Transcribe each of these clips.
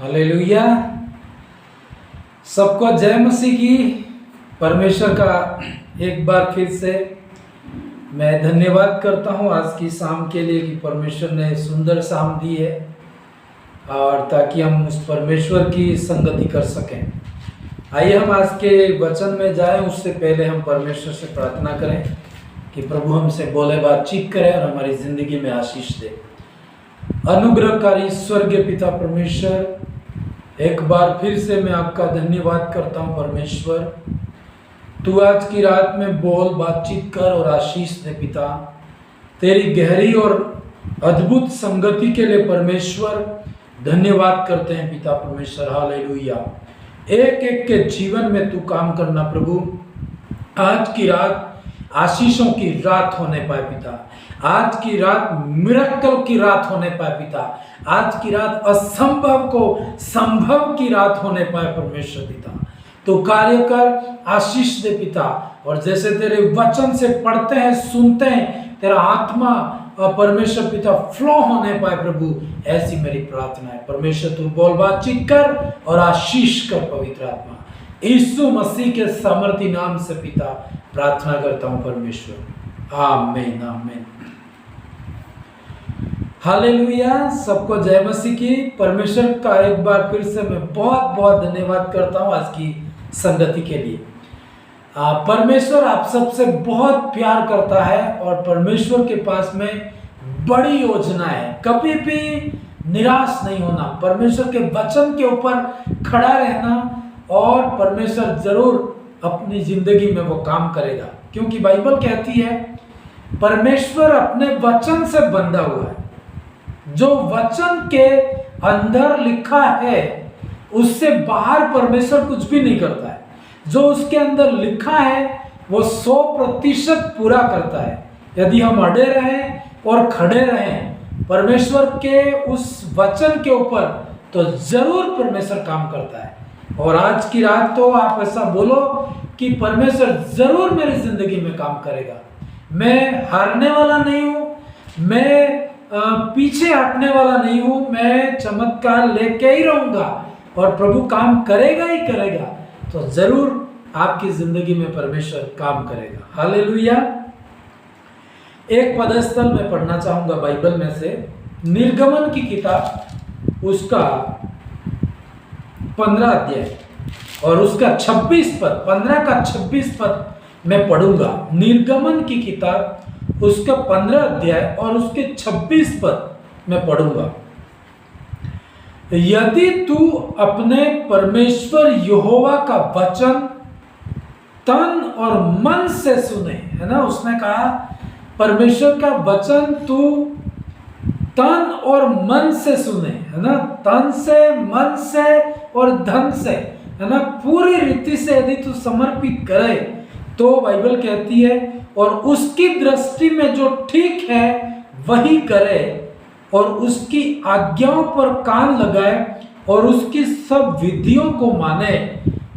Hallelujah. सबको जय मसीह की। परमेश्वर का एक बार फिर से मैं धन्यवाद करता हूँ आज की शाम के लिए कि परमेश्वर ने सुंदर शाम दी है और ताकि हम उस परमेश्वर की संगति कर सकें। आइए हम आज के वचन में जाएं, उससे पहले हम परमेश्वर से प्रार्थना करें कि प्रभु हमसे बोले, बातचीत करे और हमारी ज़िंदगी में आशीष दे। अनुग्रहकारी स्वर्गीय पिता परमेश्वर, एक बार फिर से मैं आपका धन्यवाद करता हूँ। परमेश्वर, तू आज की रात में बोल, बातचीत कर और आशीष दे पिता। तेरी गहरी और अद्भुत संगति के लिए परमेश्वर धन्यवाद करते हैं पिता परमेश्वर। हालेलुया। एक एक के जीवन में तू काम करना प्रभु। आज की रात आशीषों की रात होने पाए पिता। आज की रात मिरेकल की रात होने पाए पिता। आज की रात असंभव को संभव की रात होने पाए परमेश्वर पिता। तो कार्य कर, आशीष दे पिता। और जैसे तेरे वचन से पढ़ते हैं, सुनते हैं, तेरा आत्मा परमेश्वर पिता फ्लो होने पाए प्रभु, ऐसी मेरी प्रार्थना है। परमेश्वर तू बोल, बातचीत कर और आशीष कर पवित्र आत्मा। यीशु मसीह के सामर्थी नाम से पिता प्रार्थना करता हूं परमेश्वर, आमीन आमीन। हालेलुया। सबको जय मसीह की। परमेश्वर का एक बार फिर से मैं बहुत बहुत धन्यवाद करता हूं आज की संगति के लिए। परमेश्वर आप सबसे बहुत प्यार करता है और परमेश्वर के पास में बड़ी योजना है। कभी भी निराश नहीं होना, परमेश्वर के वचन के ऊपर खड़ा रहना और परमेश्वर जरूर अपनी जिंदगी में वो काम करेगा, क्योंकि बाइबल कहती है परमेश्वर अपने वचन से बंधा हुआ है। जो वचन के अंदर लिखा है उससे बाहर परमेश्वर कुछ भी नहीं करता है। जो उसके अंदर लिखा है वो 100% पूरा करता है। यदि हम अड़े रहें और खड़े रहें परमेश्वर के उस वचन के ऊपर, तो जरूर परमेश्वर काम करता है। और आज की रात तो आप ऐसा बोलो कि परमेश्वर जरूर मेरी जिंदगी में काम करेगा। मैं हारने वाला नहीं हूं, मैं पीछे हटने वाला नहीं हूं, मैं चमत्कार लेके ही रहूंगा और प्रभु काम करेगा ही करेगा। तो जरूर आपकी जिंदगी में परमेश्वर काम करेगा। हालेलुया। एक पदस्थल में पढ़ना चाहूंगा बाइबल में से, निर्गमन की किताब, उसका 15 अध्याय और उसका 26 पद, 15 का 26 पद मैं पढ़ूंगा। निर्गमन की किताब, उसका 15 अध्याय और उसके 26 पद मैं पढ़ूंगा। यदि तू अपने परमेश्वर यहोवा का वचन तन और मन से सुने, है ना, उसने कहा परमेश्वर का वचन तू तन और मन से सुने, है ना, तन से, मन से और धन से, है ना, पूरी रीति से यदि तू समर्पित करे तो बाइबल कहती है और उसकी दृष्टि में जो ठीक है वही करे और उसकी आज्ञाओं पर कान लगाए और उसकी सब विधियों को माने,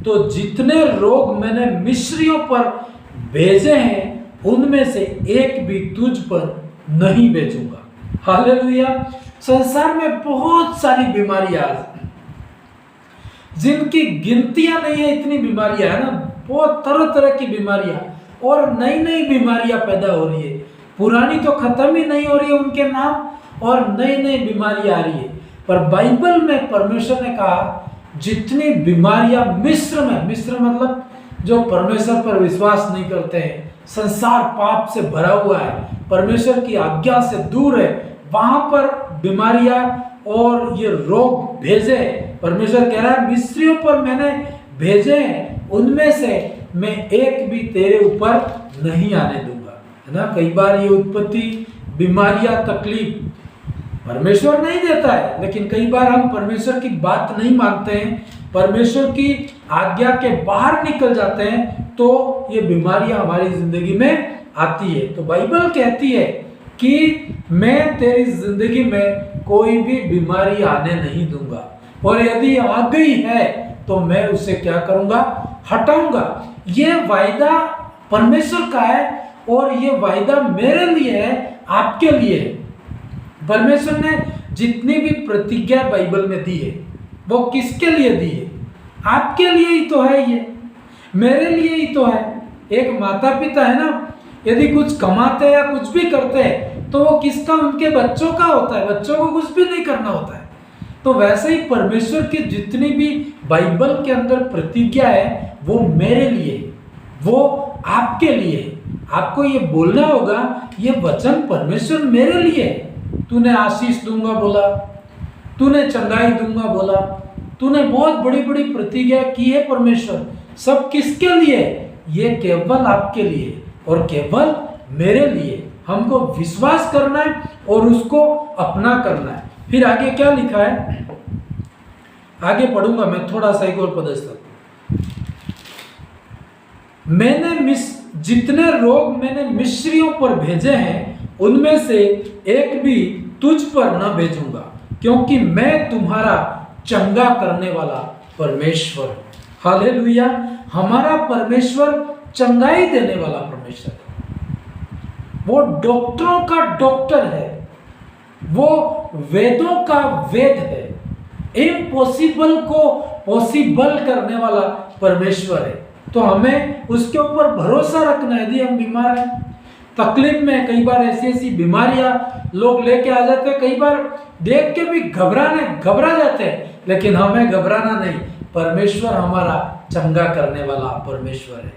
तो जितने रोग मैंने मिस्रियों पर भेजे हैं उनमें से एक भी तुझ पर नहीं भेजूंगा। हालेलुया। संसार में बहुत सारी बीमारियां जिनकी गिनतियां नहीं है, इतनी बीमारियां है ना, बहुत तरह तरह की बीमारियां और नई नई बीमारियां पैदा हो रही है। पुरानी तो खत्म ही नहीं हो रही है उनके नाम और नई नई बीमारियां आ रही है। पर बाइबल में परमेश्वर ने कहा जितनी बीमारियां मिस्र मतलब जो परमेश्वर पर विश्वास नहीं करते हैं, संसार पाप से भरा हुआ है, परमेश्वर की आज्ञा से दूर है, वहां पर बीमारियां और ये रोग भेजे। परमेश्वर कह रहा है मिस्रियों पर मैंने भेजे हैं, उनमें से मैं एक भी तेरे ऊपर नहीं आने दूंगा, है ना। कई बार ये उत्पत्ति, बीमारियां, तकलीफ परमेश्वर नहीं देता है, लेकिन कई बार हम परमेश्वर की बात नहीं मानते हैं, परमेश्वर की आज्ञा के बाहर निकल जाते हैं, तो ये बीमारियां हमारी जिंदगी में आती है। तो बाइबल कहती है कि मैं तेरी जिंदगी में कोई भी बीमारी आने नहीं दूंगा और यदि आ गई है तो मैं उसे क्या करूंगा, हटाऊंगा। ये वायदा परमेश्वर का है और ये वायदा मेरे लिए है, आपके लिए है। परमेश्वर ने जितनी भी प्रतिज्ञा बाइबल में दी है वो किसके लिए दिए? आपके लिए ही तो है, ये मेरे लिए ही तो है। एक माता पिता है ना, यदि कुछ कमाते या कुछ भी करते हैं तो वो किसका? उनके बच्चों का होता है। बच्चों को कुछ भी नहीं करना होता है। तो वैसे ही परमेश्वर की जितनी भी बाइबल के अंदर प्रतिज्ञा है वो मेरे लिए, वो आपके लिए। आपको ये बोलना होगा, ये वचन परमेश्वर मेरे लिए है। तूने आशीष दूंगा बोला, तूने चंगाई दूंगा बोला, तूने बहुत बड़ी बड़ी प्रतिज्ञा की है परमेश्वर। सब किसके लिए? ये केवल आपके लिए और केवल मेरे लिए। हमको विश्वास करना है और उसको अपना करना है। फिर आगे क्या लिखा है? आगे पढ़ूंगा मैं थोड़ा सा, एक और पद तक। जितने रोग मैंने मिस्रियों पर भेजे हैं उनमें से एक भी तुझ पर न भेजूंगा, क्योंकि मैं तुम्हारा चंगा करने वाला परमेश्वर। हालेलुया। हमारा परमेश्वर चंगाई देने वाला परमेश्वर है। वो डॉक्टरों का डॉक्टर है, वो वेदों का वेद है। इम्पॉसिबल को पॉसिबल करने वाला परमेश्वर है। तो हमें उसके ऊपर भरोसा रखना है। यदि हम बीमार हैं, तकलीफ में, कई बार ऐसी ऐसी बीमारियां लोग लेके आ जाते हैं, कई बार देख के भी घबरा जाते हैं, लेकिन हमें घबराना नहीं। परमेश्वर हमारा चंगा करने वाला परमेश्वर है।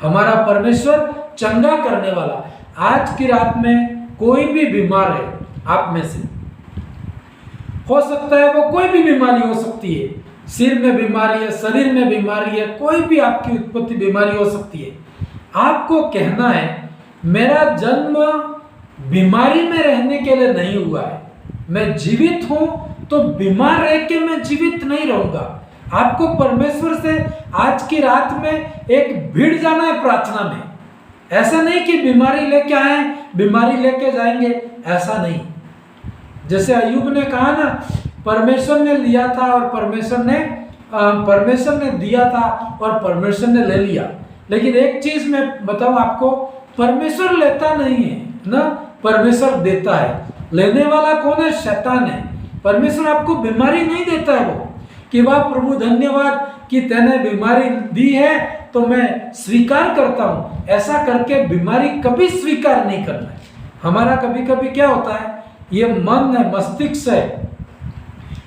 हमारा परमेश्वर चंगा करने वाला। आज की रात में कोई भी बीमार है आप में से, हो सकता है वो कोई भी बीमारी हो सकती है, सिर में बीमारी है, शरीर में बीमारी है, कोई भी आपकी उत्पत्ति बीमारी हो सकती है। आपको कहना है मेरा जन्म बीमारी में रहने के लिए नहीं हुआ है, मैं जीवित हूं तो बीमार रह के मैं जीवित नहीं रहूंगा। आपको परमेश्वर से आज की रात में एक भिड़ जाना है प्रार्थना में। ऐसा नहीं कि बीमारी लेके आए बीमारी लेके जाएंगे, ऐसा नहीं। जैसे अय्यूब ने कहा ना, परमेश्वर ने लिया था और परमेश्वर ने दिया था और परमेश्वर ने ले लिया। लेकिन एक चीज मैं बताऊं आपको, परमेश्वर लेता नहीं है ना, परमेश्वर देता है। लेने वाला कौन है? शैतान है। परमेश्वर आपको बीमारी नहीं देता है वो कि वाह प्रभु धन्यवाद कि तूने बीमारी दी है तो मैं स्वीकार करता हूं। ऐसा करके बीमारी कभी स्वीकार नहीं करना है। हमारा कभी कभी क्या होता है, ये मन है, मस्तिष्क है,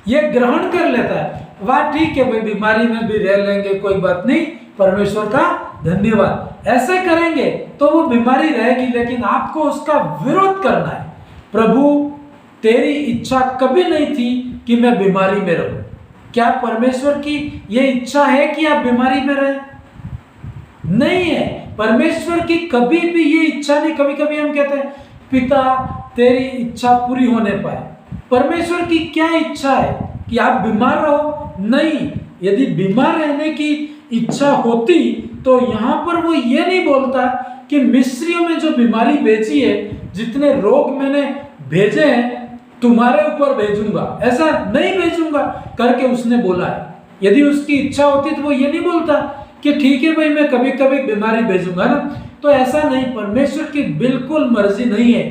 ये ग्रहण कर लेता है, वाह ठीक है भाई बीमारी में भी रह लेंगे, कोई बात नहीं, परमेश्वर का धन्यवाद। ऐसे करेंगे तो वो बीमारी रहेगी, लेकिन आपको उसका विरोध करना है। प्रभु तेरी इच्छा कभी नहीं थी कि मैं बीमारी में रहूं। क्या परमेश्वर की ये इच्छा है कि आप बीमारी में रहें? नहीं है। परमेश्वर की कभी भी ये इच्छा नहीं। कभी कभी हम कहते हैं पिता तेरी इच्छा पूरी होने पाए। परमेश्वर की क्या इच्छा है कि आप बीमार रहो? नहीं। यदि बीमार रहने की इच्छा होती तो यहां पर वो ये नहीं बोलता कि मिस्रियों में जो बीमारी भेजी है, जितने रोग मैंने भेजे हैं तुम्हारे ऊपर भेजूंगा, ऐसा नहीं भेजूंगा करके उसने बोला है। यदि उसकी इच्छा होती तो वो ये नहीं बोलता कि ठीक है भाई मैं कभी कभी बीमारी भेजूंगा ना। तो ऐसा नहीं, परमेश्वर की बिल्कुल मर्जी नहीं है,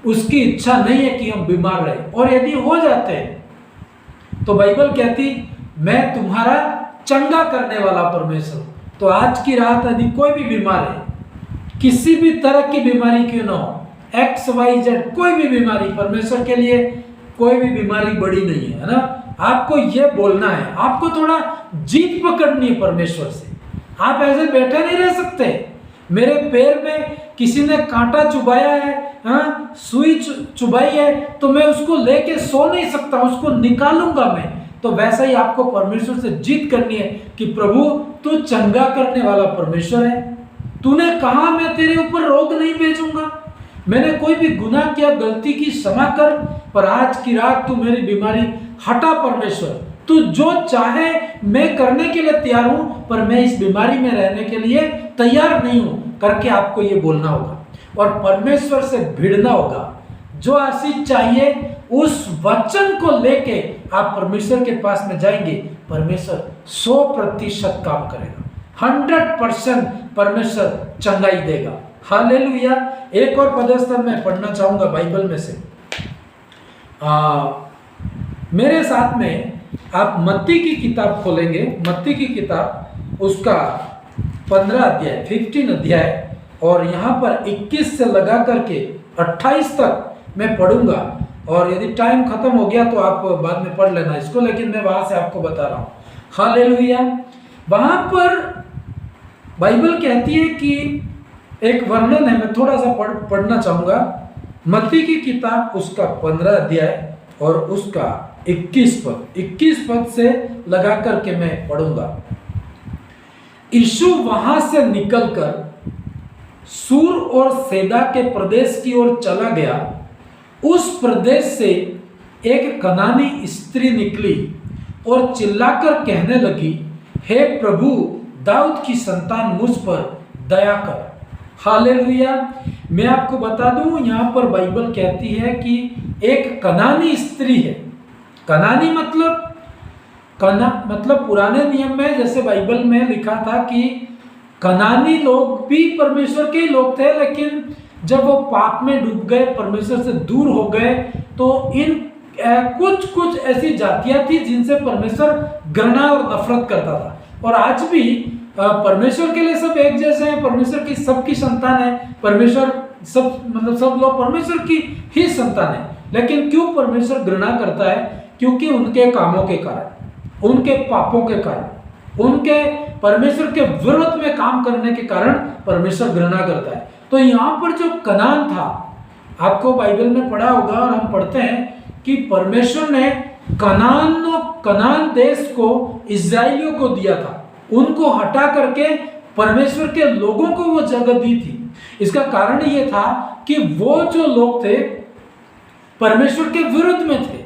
उसकी इच्छा नहीं है कि हम बीमार रहे। और यदि हो जाते हैं तो बाइबल कहती मैं तुम्हारा चंगा करने वाला परमेश्वर। तो आज की रात यदि कोई भी बीमार है, किसी भी तरह की बीमारी क्यों ना हो, XYZ कोई भी बीमारी, परमेश्वर के लिए कोई भी बीमारी बड़ी नहीं है ना। आपको ये बोलना है, आपको थोड़ा जीत पकड़नी है परमेश्वर से। आप ऐसे बैठे नहीं रह सकते। मेरे पैर में किसी ने कांटा चुभाया है, हाँ सुई चुभाई है, तो मैं उसको लेके सो नहीं सकता, उसको निकालूंगा मैं। तो वैसा ही आपको परमेश्वर से जीत करनी है कि प्रभु तू चंगा करने वाला परमेश्वर है। तूने कहा मैं तेरे ऊपर रोग नहीं भेजूंगा, मैंने कोई भी गुनाह किया, गलती की, क्षमा कर, पर आज की रात तू मेरी बीमारी हटा परमेश्वर। तू जो चाहे मैं करने के लिए तैयार हूं, पर मैं इस बीमारी में रहने के लिए तैयार नहीं हूं करके आपको ये बोलना होगा और परमेश्वर से भिड़ना होगा। जो आशीष चाहिए उस वचन को लेके आप परमेश्वर के पास में जाएंगे, परमेश्वर 100% काम करेगा, 100% परमेश्वर चंगाई देगा। हालेलुया। एक और पदस्थल मैं पढ़ना चाहूंगा बाइबल में से। मेरे साथ में आप मत्ती की किताब खोलेंगे, मत्ती की किताब उसका 15 अध्याय 15 अध्याय, और यहाँ पर 21 से लगा करके 28 तक मैं पढ़ूंगा, और यदि टाइम खत्म हो गया तो आप बाद में पढ़ लेना इसको, लेकिन मैं वहां से आपको बता रहा हूँ। हालेलुया। वहां पर बाइबल कहती है कि एक वर्णन है, मैं थोड़ा सा पढ़ना चाहूंगा। मत्ती की किताब उसका 15 अध्याय और उसका 21 पद से लगा करके मैं पढ़ूंगा। यीशु वहां से निकलकर सूर और सैदा के प्रदेश की ओर चला गया। उस प्रदेश से एक कनानी स्त्री निकली और चिल्लाकर कहने लगी, हे प्रभु, दाऊद की संतान, मुझ पर दया कर। हालेलुया। मैं आपको बता दूं, यहाँ पर बाइबल कहती है कि एक कनानी स्त्री है। कनानी मतलब पुराने नियम में जैसे बाइबल में लिखा था कि कनानी लोग भी परमेश्वर के ही लोग थे, लेकिन जब वो पाप में डूब गए, परमेश्वर से दूर हो गए, तो इन कुछ ऐसी जातियां थी जिनसे परमेश्वर घृणा और नफरत करता था। और आज भी परमेश्वर के लिए सब एक जैसे हैं, परमेश्वर की सबकी संतान है, परमेश्वर सब लोग परमेश्वर की ही संतान है। लेकिन क्यों परमेश्वर घृणा करता है? क्योंकि उनके कामों के कारण, उनके पापों के कारण, उनके परमेश्वर के विरोध में काम करने के कारण परमेश्वर घृणा करता है। तो यहाँ पर जो कनान था, आपको बाइबल में पढ़ा होगा और हम पढ़ते हैं कि परमेश्वर ने कनान देश को इजराइलियों को दिया था। उनको हटा करके परमेश्वर के लोगों को वो जगह दी थी। इसका कारण ये था कि वो जो लोग थे परमेश्वर के विरुद्ध में थे।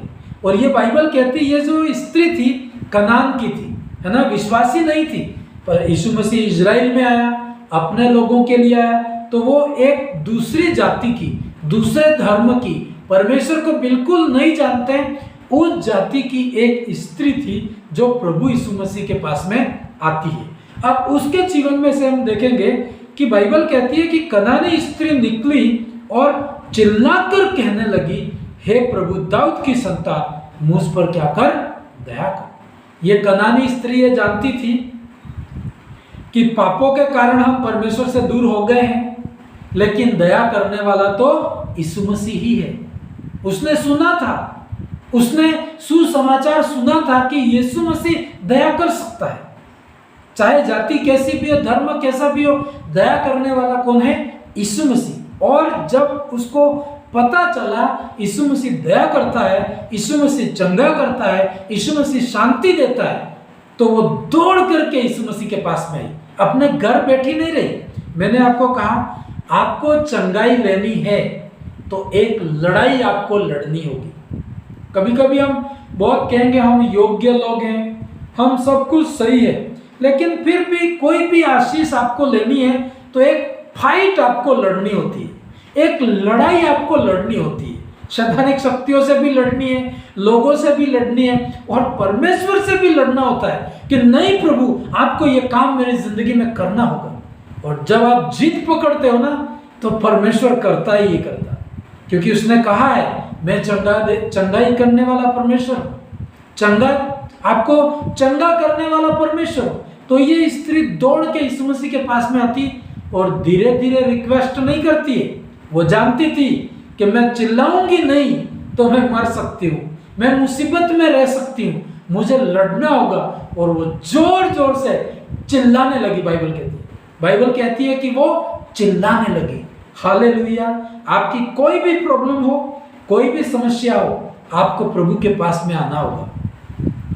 और ये बाइबल कहती है, ये जो स्त्री थी कनान की थी, है ना, विश्वासी नहीं थी। पर यीशु मसीह इजराइल में आया, अपने लोगों के लिए आया, तो वो एक दूसरी जाति की, दूसरे धर्म की, परमेश्वर को बिल्कुल नहीं जानते, उस जाति की एक स्त्री थी जो प्रभु यीशु मसीह के पास में आती है। अब उसके जीवन में से हम देखेंगे कि बाइबल कहती है कि कनानी स्त्री निकली और चिल्लाकर कहने लगी, हे प्रभु, दाऊद की संतान, मुझ पर क्या कर, दया कर। ये कनानी स्त्री ये जानती थी कि पापों के कारण हम परमेश्वर से दूर हो गए हैं, लेकिन दया करने वाला तो यीशु मसीह ही है। उसने सुना था, उसने सुसमाचार सुना था कि यीशु मसीह दया कर सकता है, चाहे जाति कैसी भी हो, धर्म कैसा भी हो, दया करने वाला कौन है? यीशु मसीह। और जब उसको पता चला यीशु मसीह दया करता है, यीशु मसीह चंगा करता है, यीशु मसीह शांति देता है, तो वो दौड़ करके यीशु मसीह के पास में आई। अपने घर बैठी नहीं रही। मैंने आपको कहा, आपको चंगाई लेनी है तो एक लड़ाई आपको लड़नी होगी। कभी कभी हम बहुत कहेंगे हम योग्य लोग हैं, हम सब कुछ सही है, लेकिन फिर भी कोई भी आशीष आपको लेनी है तो एक फाइट आपको लड़नी होती है, एक लड़ाई आपको लड़नी होती है। शैतानिक शक्तियों से भी लड़नी है, लोगों से भी लड़नी है, और परमेश्वर से भी लड़ना होता है कि नहीं प्रभु, आपको ये काम मेरी जिंदगी में करना होगा। और जब आप जीत पकड़ते हो ना, तो परमेश्वर करता ही ये करता, क्योंकि उसने कहा है, मैं चंगाई करने वाला परमेश्वर, चंगा आपको चंगा करने वाला परमेश्वर। तो ये स्त्री दौड़ के यीशु मसीह के पास में आती और धीरे धीरे रिक्वेस्ट नहीं करती है। वो जानती थी कि मैं चिल्लाऊंगी नहीं तो मैं मर सकती हूँ, मैं मुसीबत में रह सकती हूँ, मुझे लड़ना होगा। और वो जोर जोर से चिल्लाने लगी। बाइबल कहती है कि वो चिल्लाने लगी। हालेलुया। आपकी कोई भी प्रॉब्लम हो, कोई भी समस्या हो, आपको प्रभु के पास में आना होगा।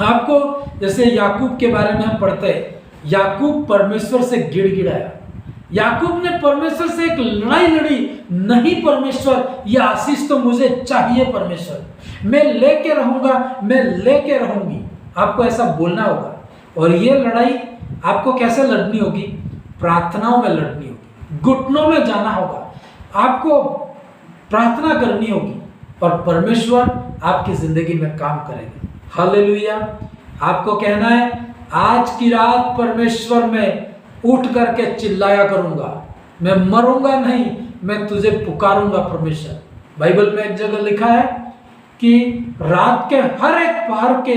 आपको, जैसे याकूब के बारे में हम पढ़ते हैं, याकूब परमेश्वर से गिड़गिड़ाया। याकूब ने परमेश्वर से एक लड़ाई लड़ी, नहीं परमेश्वर, ये आशीष तो मुझे चाहिए परमेश्वर, मैं लेके रहूंगा, मैं लेके रहूंगी। आपको ऐसा बोलना होगा। और ये लड़ाई आपको कैसे लड़नी होगी? प्रार्थनाओं में लड़नी होगी, घुटनों में जाना होगा, आपको प्रार्थना करनी होगी, और परमेश्वर आपकी जिंदगी में काम करेगा। हालेलुया। आपको कहना है, आज की रात परमेश्वर में उठ करके चिल्लाया करूंगा, मैं मरूंगा नहीं, मैं तुझे पुकारूंगा परमेश्वर। बाइबल में एक जगह लिखा है कि रात के हर एक पहर के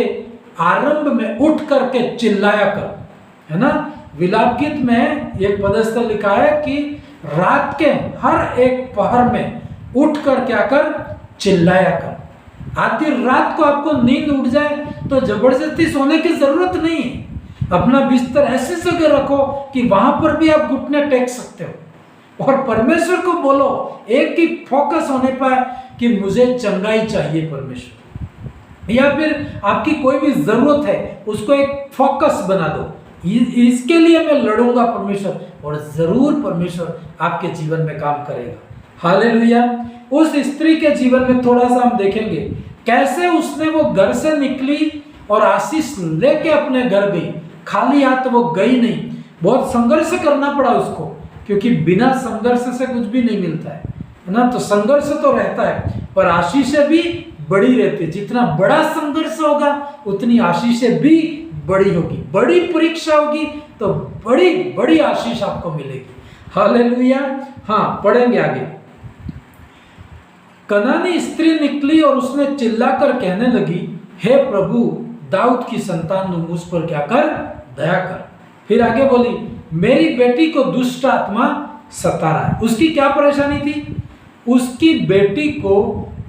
आरंभ में उठ करके चिल्लाया कर, है ना। विलाप गीत में एक पदस्थल लिखा है कि रात के हर एक पहर में उठ कर क्या कर, चिल्लाया कर। आधी रात को आपको नींद उठ जाए तो जबरदस्ती सोने की जरूरत नहीं है। अपना बिस्तर ऐसी जगह रखो कि वहां पर भी आप घुटने टेक सकते हो और परमेश्वर को बोलो, एक ही फोकस होने पाए कि मुझे चंगाई चाहिए परमेश्वर, या फिर आपकी कोई भी जरूरत है उसको एक फोकस बना दो, इसके लिए मैं लड़ूंगा परमेश्वर, और जरूर परमेश्वर आपके जीवन में काम करेगा। हालेलुया। उस स्त्री के जीवन में थोड़ा सा हम देखेंगे कैसे उसने वो घर से निकली और आशीष लेके अपने घर गई। खाली हाथ वो गई नहीं, बहुत संघर्ष करना पड़ा उसको, क्योंकि बिना संघर्ष से कुछ भी नहीं मिलता है ना। तो संघर्ष तो रहता है पर आशीषें भी बड़ी रहती है। जितना बड़ा संघर्ष होगा उतनी आशीषें भी बड़ी होगी, बड़ी परीक्षा होगी तो बड़ी बड़ी आशीष आपको मिलेगी। हालेलुया। हाँ, पढ़ेंगे आगे। कनानी स्त्री निकली और उसने चिल्लाकर कहने लगी, हे प्रभु दाऊद की संतान मुझ पर क्या कर, दया कर। फिर आगे बोली, मेरी बेटी को दुष्ट आत्मा सता रहा है। उसकी क्या परेशानी थी? उसकी बेटी को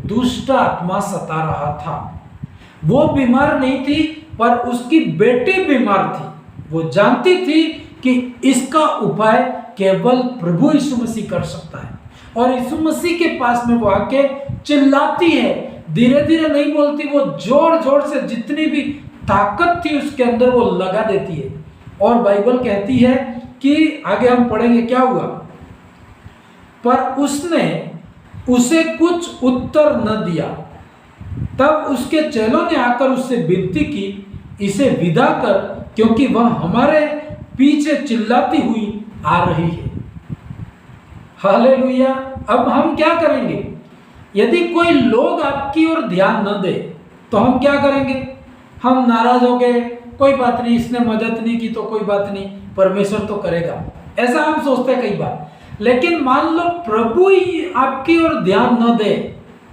दुष्ट आत्मा सता रहा था। वो बीमार नहीं थी पर उसकी बेटी बीमार थी। वो जानती थी कि इसका उपाय केवल प्रभु यीशु मसीह कर सकता है, और यीशु मसीह के पास में वो आके चिल्लाती है। धीरे धीरे नहीं बोलती, वो जोर जोर से जितनी भी ताकत थी उसके अंदर वो लगा देती है। और बाइबल कहती है कि आगे हम पढ़ेंगे क्या हुआ, पर उसने उसे कुछ उत्तर न दिया। तब उसके चेलों ने आकर उससे विनती की, इसे विदा कर, क्योंकि वह हमारे पीछे चिल्लाती हुई आ रही है। हालेलुया। अब हम क्या करेंगे? यदि कोई लोग आपकी ओर ध्यान न दे तो हम क्या करेंगे? हम नाराज हो गए, कोई बात नहीं, इसने मदद नहीं की तो कोई बात नहीं, परमेश्वर तो करेगा, ऐसा हम सोचते हैं कई बार। लेकिन मान लो प्रभु ही आपकी ओर ध्यान न दे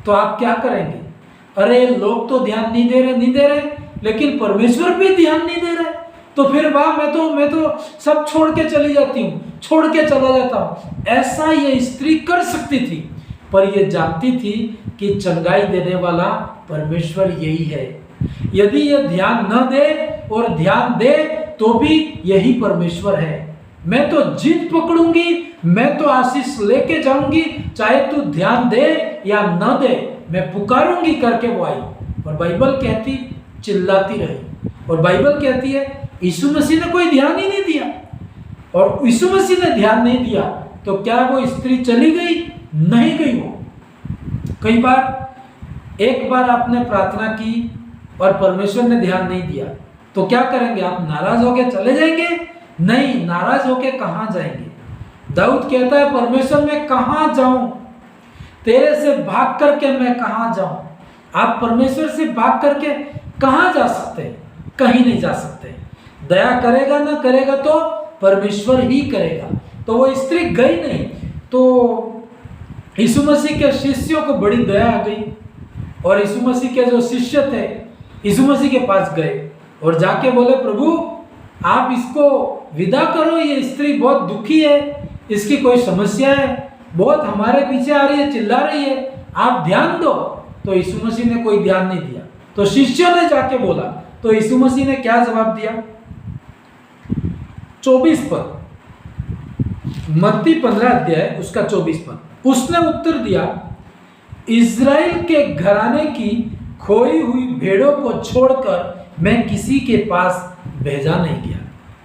तो आप क्या करेंगे? अरे लोग तो ध्यान नहीं दे रहे, लेकिन परमेश्वर भी ध्यान नहीं दे रहे, तो फिर वाह, मैं तो सब छोड़ के चली जाती हूँ, छोड़ के चला जाता हूँ। ऐसा ये स्त्री कर सकती थी, पर ये जानती थी कि चंगाई देने वाला परमेश्वर यही है। यदि ये ध्यान न दे और ध्यान दे तो भी यही परमेश्वर है। मैं तो जिद पकड़ूंगी, मैं तो आशीष लेके जाऊंगी, चाहे तू ध्यान दे या न दे, मैं पुकारूंगी करके वो आई। और बाइबल कहती चिल्लाती रही, और बाइबल कहती है यीशु मसीह ने कोई ध्यान ही नहीं दिया। और यीशु मसीह ने ध्यान नहीं दिया तो क्या वो स्त्री चली गई? नहीं गई। वो कई बार, एक बार आपने प्रार्थना की और परमेश्वर ने ध्यान नहीं दिया तो क्या करेंगे? आप नाराज होके चले जाएंगे? नहीं, नाराज होके कहाँ जाएंगे? दाऊद कहता है, परमेश्वर मैं कहाँ जाऊं, तेरे से भाग करके मैं कहाँ जाऊं। आप परमेश्वर से भाग करके कहाँ जा सकते हैं? कहीं नहीं जा सकते। दया करेगा ना करेगा तो परमेश्वर ही करेगा। तो वो स्त्री गई नहीं, तो यीशु मसीह के शिष्यों को बड़ी दया आ गई, और यीशु मसीह के जो शिष्य थे यीशु मसीह के पास गए और जाके बोले, प्रभु आप इसको विदा करो, ये स्त्री बहुत दुखी है, इसकी कोई समस्या है, बहुत हमारे पीछे आ रही है, चिल्ला रही है, आप ध्यान दो। तो यीशु मसीह ने कोई ध्यान नहीं दिया। तो शिष्यों ने जाके बोला, तो यीशु मसीह ने क्या जवाब दिया? 24 पद, मत्ती 15 अध्याय उसका 24 पद। उसने उत्तर दिया, इज़राइल के घराने की खोई हुई भेड़ों को छोड़कर मैं किसी के पास भेजा नहीं गया।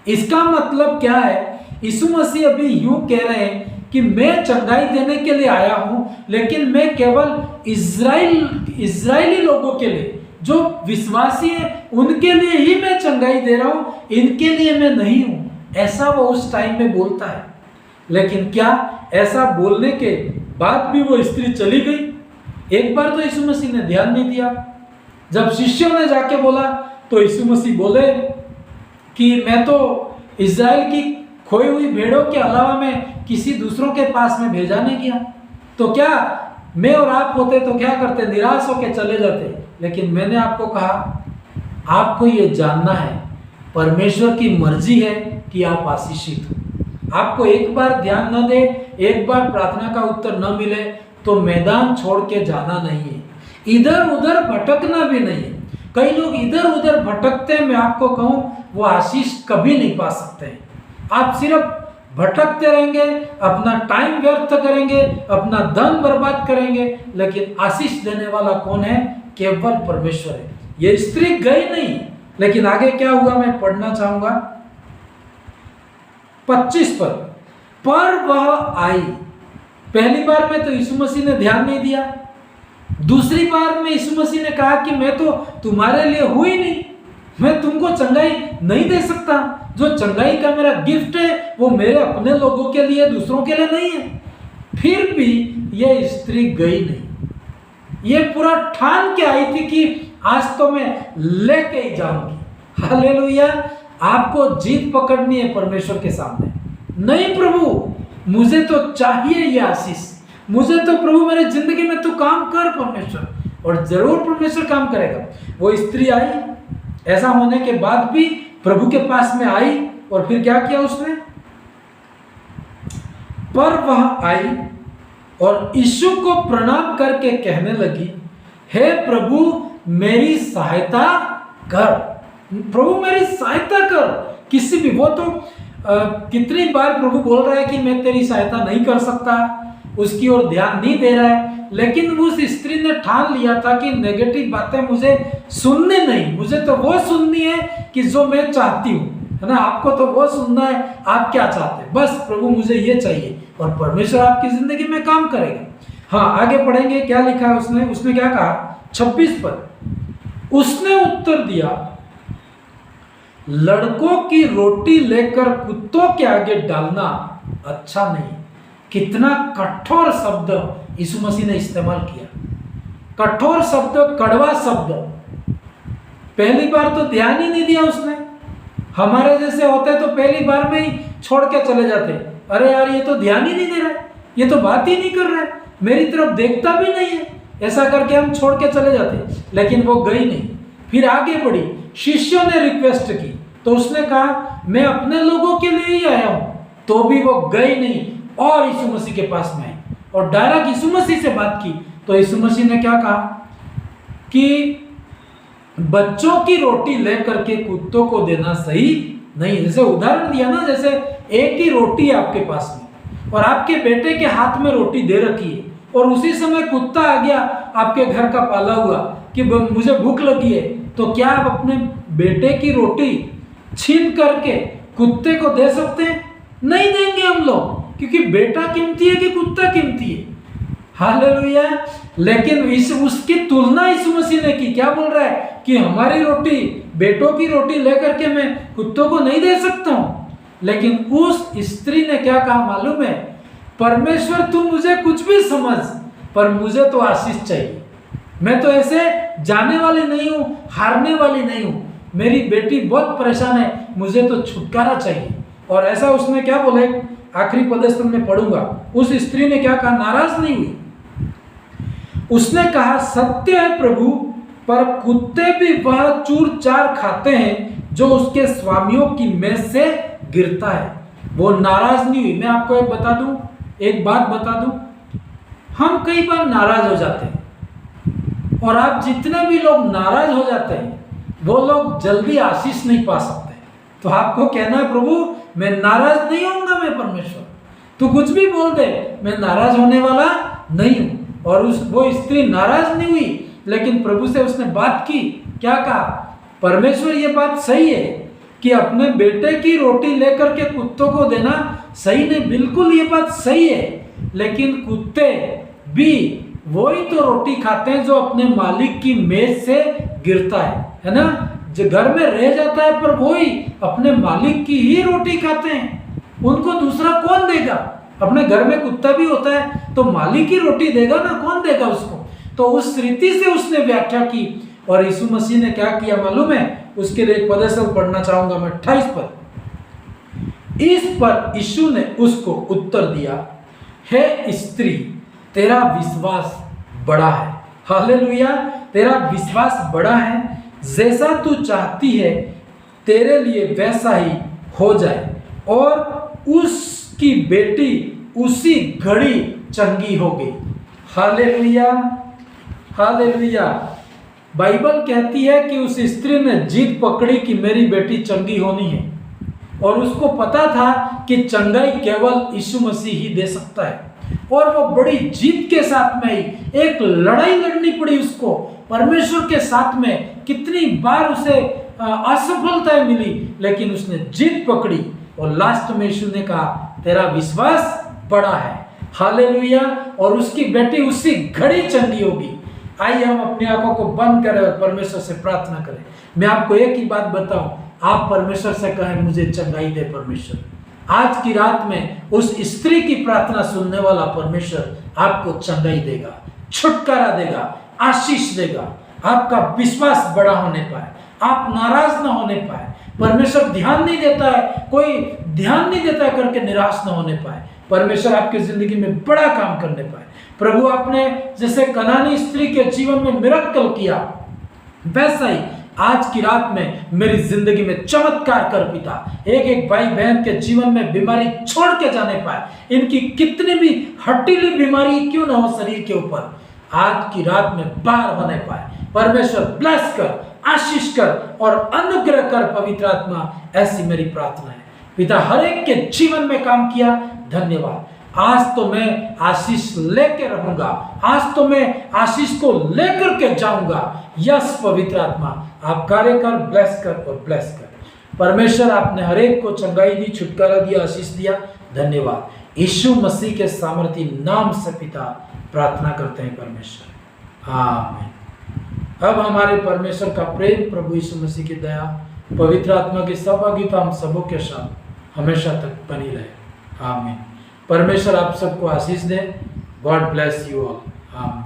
इसका मतलब क्या है? यीशु मसीह अभी यूं कह रहे हैं कि मैं चंगाई देने के लिए आया हूं, लेकिन मैं केवल इज़राइली लोगों के लिए, जो विश्वासी हैं उनके लिए ही मैं चंगाई दे रहा हूं, इनके लिए मैं नहीं हूं। ऐसा वो उस टाइम में बोलता है। लेकिन क्या ऐसा बोलने के बाद भी वो स्त्री चली गई? एक बार तो यीशु मसीह ने ध्यान नहीं दिया। जब शिष्यों ने जाके बोला तो यीशु मसीह बोले कि मैं तो इज़राइल की खोई हुई भेड़ों के अलावा मैं किसी दूसरों के पास में भेजा नहीं गया। तो क्या मैं और आप होते तो क्या करते? निराश होकर चले जाते। लेकिन मैंने आपको कहा आपको ये जानना है परमेश्वर की मर्जी है कि आप आशीषित हो। आपको एक बार ध्यान न दे, एक बार प्रार्थना का उत्तर न मिले तो मैदान छोड़ के जाना नहीं है, इधर उधर भटकना भी नहीं है। कई लोग इधर उधर भटकते हैं, मैं आपको कहूं वो आशीष कभी नहीं पा सकते हैं। आप सिर्फ भटकते रहेंगे, अपना टाइम व्यर्थ करेंगे, अपना धन बर्बाद करेंगे, लेकिन आशीष देने वाला कौन है? केवल परमेश्वर है। ये स्त्री गई नहीं, लेकिन आगे क्या हुआ मैं पढ़ना चाहूंगा 25 पर वह आई। पहली बार में तो यीशु मसीह ने ध्यान नहीं दिया, दूसरी बार में यीशु मसीह ने कहा कि मैं तो तुम्हारे लिए हुई नहीं, मैं तुमको चंगाई नहीं दे सकता। जो चंगाई का मेरा गिफ्ट है वो मेरे अपने लोगों के लिए, दूसरों के लिए नहीं है। फिर भी ये स्त्री गई नहीं, ये पूरा ठान के आई थी कि आज तो मैं लेके ही जाऊंगी। हालेलुया। आपको जीत पकड़नी है परमेश्वर के सामने। नहीं प्रभु मुझे तो चाहिए ये आशीष, मुझे तो प्रभु मेरे जिंदगी में तो काम कर परमेश्वर, और जरूर परमेश्वर काम करेगा। वो स्त्री आई, ऐसा होने के बाद भी प्रभु के पास में आई, और फिर क्या किया उसने? पर वह आई और यीशु को प्रणाम करके कहने लगी, हे प्रभु मेरी सहायता कर, प्रभु मेरी सहायता कर। किसी भी, वो तो कितनी बार प्रभु बोल रहा है कि मैं तेरी सहायता नहीं कर सकता, उसकी ओर ध्यान नहीं दे रहा है, लेकिन उस स्त्री ने ठान लिया था कि नेगेटिव बातें मुझे सुननी नहीं, मुझे तो वो सुननी है कि जो मैं चाहती हूँ, है ना। आपको तो वो सुनना है आप क्या चाहते हैं, बस प्रभु मुझे ये चाहिए, और परमेश्वर आपकी जिंदगी में काम करेगा। हाँ, आगे पढ़ेंगे क्या लिखा है उसने क्या कहा 26 पर, उसने उत्तर दिया, लड़कों की रोटी लेकर कुत्तों के आगे डालना अच्छा नहीं। कितना कठोर शब्द यीशु मसीह ने इस्तेमाल किया, कठोर शब्द, कड़वा शब्द। पहली बार तो ध्यान ही नहीं दिया उसने। हमारे जैसे होते तो पहली बार में ही छोड़ के चले जाते, अरे यार ये तो ध्यान ही नहीं दे रहा है, ये तो बात ही नहीं कर रहा है, मेरी तरफ देखता भी नहीं है, ऐसा करके हम छोड़ के चले जाते। लेकिन वो गई नहीं, फिर आगे बढ़ी, शिष्यों ने रिक्वेस्ट की तो उसने कहा मैं अपने लोगों के लिए ही आया हूं, तो भी वो गई नहीं और यीशु मसीह के पास में आई और डायरेक्ट यीशु मसीह से बात की। तो यीशु मसीह ने क्या कहा कि बच्चों की रोटी लेकर के कुत्तों को देना सही नहीं। जैसे उदाहरण दिया ना, जैसे एक ही रोटी है आपके पास में और आपके बेटे के हाथ में रोटी दे रखी है, और उसी समय कुत्ता आ गया आपके घर का पाला हुआ कि मुझे भूख लगी है, तो क्या आप अपने बेटे की रोटी छीन करके कुत्ते को दे सकते हैं? नहीं देंगे हम लोग, क्योंकि बेटा कीमती है कि कुत्ता कीमती है। हालेलुया। लेकिन उसकी तुलना यीशु मसीह ने की, क्या बोल रहा है कि हमारी रोटी, बेटों की रोटी लेकर के मैं कुत्तों को नहीं दे सकता हूं। लेकिन उस स्त्री ने क्या कहा मालूम है? परमेश्वर तू मुझे कुछ भी समझ, पर मुझे तो आशीष चाहिए। मैं तो ऐसे जाने वाली नहीं हूं, हारने वाली नहीं हूं। मेरी बेटी बहुत परेशान है, मुझे तो छुटकारा चाहिए। और ऐसा उसने क्या बोला, आखिरी पद में पढ़ूंगा, उस स्त्री ने क्या कहा, नाराज नहीं हुई। उसने कहा सत्य है प्रभु, पर कुत्ते भी वह चूर चार खाते हैं जो उसके स्वामियों की मेज से गिरता है। वो नाराज नहीं हुई। मैं आपको एक बात बता दूं, हम कई बार नाराज हो जाते हैं, और आप जितने भी लोग नाराज हो जाते हैं वो लोग जल्दी आशीष नहीं पा सकते। तो आपको कहना है प्रभु मैं नाराज नहीं होऊंगा, मैं परमेश्वर तू कुछ भी बोल दे, मैं नाराज होने वाला नहीं हूं। और वो स्त्री नाराज नहीं हुई, लेकिन प्रभु से उसने बात की। क्या कहा? परमेश्वर ये बात सही है कि अपने बेटे की रोटी लेकर के कुत्तों को देना सही नहीं, बिल्कुल ये बात सही है, लेकिन कुत्ते भी वही तो रोटी खाते हैं जो अपने मालिक की मेज से गिरता है ना। जो घर में रह जाता है पर वही अपने मालिक की ही रोटी खाते हैं, उनको दूसरा कौन देगा? अपने घर में कुत्ता भी होता है तो मालिक ही रोटी देगा ना, कौन देगा उसको? तो उस रीति से उसने व्याख्या की। और यीशु मसीह ने क्या किया मालूम है? उसके लिए एक पद से पढ़ना चाहूंगा मैं, 28 पद। इस पर यीशु ने उसको उत्तर दिया, हे स्त्री तेरा विश्वास बड़ा है। हालेलुया, तेरा विश्वास बड़ा है। जैसा तू चाहती है तेरे लिए वैसा ही हो जाए। और उसकी बेटी उसी घड़ी चंगी हो गई। Hallelujah, hallelujah. बाइबल कहती है कि उस स्त्री ने जिद पकड़ी कि मेरी बेटी चंगी होनी है, और उसको पता था कि चंगाई केवल यीशु मसीह ही दे सकता है। और वो बड़ी जीत के साथ में ही एक लड़ाई लड़नी पड़ी उसको परमेश्वर के साथ में। कितनी बार उसे असफलता मिली, लेकिन उसने जीत पकड़ी और लास्ट में यीशु ने कहा तेरा विश्वास बड़ा है। हालेलुया। और उसकी बेटी उसी घड़ी चंगी होगी। आइए हम अपनी आंखों को बंद करें और परमेश्वर से प्रार्थना करें। मैं आपको एक ही बात बताऊं, आप परमेश्वर से कहें मुझे चंगाई दे परमेश्वर। आज की रात में उस स्त्री की प्रार्थना सुनने वाला परमेश्वर आपको चंगाई देगा, छुटकारा देगा, आशीष देगा। आपका विश्वास बड़ा होने पाए, आप नाराज ना होने पाए। परमेश्वर ध्यान नहीं देता है, कोई ध्यान नहीं देता है करके निराश ना होने पाए। परमेश्वर आपकी जिंदगी में बड़ा काम करने पाए। प्रभु आपने जैसे कनानी स्त्री के जीवन में मिरेकल किया, वैसा ही आज की रात में मेरी जिंदगी में चमत्कार कर पिता। एक एक भाई बहन के जीवन में बीमारी छोड़ के जाने पाए। इनकी कितनी भी हटीली बीमारी क्यों ना हो शरीर के ऊपर, आज की रात में बाहर होने पाए। परमेश्वर ब्लेस कर, आशीष कर और अनुग्रह कर पवित्र आत्मा। ऐसी मेरी प्रार्थना है पिता। हर एक के जीवन में काम किया, धन्यवाद। आज तो मैं आशीष लेकर रहूंगा, आज तो मैं आशीष को लेकर के जाऊंगा। यस पवित्र आत्मा, आप कार्य कर, ब्लेस कर और ब्लेस कर। परमेश्वर आपने हर एक को चंगाई दी, छुटकारा दिया, आशीष दिया, धन्यवाद। यीशु मसीह के सामर्थी नाम से पिता प्रार्थना करते हैं परमेश्वर, आमीन। अब हमारे परमेश्वर का प्रेम, प्रभु यीशु मसीह की दया, पवित्र आत्मा की सहभागिता हम सबों के साथ हमेशा तक बनी रहे, आमीन। परमेश्वर आप सबको आशीष दे। गॉड ब्लेस यू ऑल, आमीन।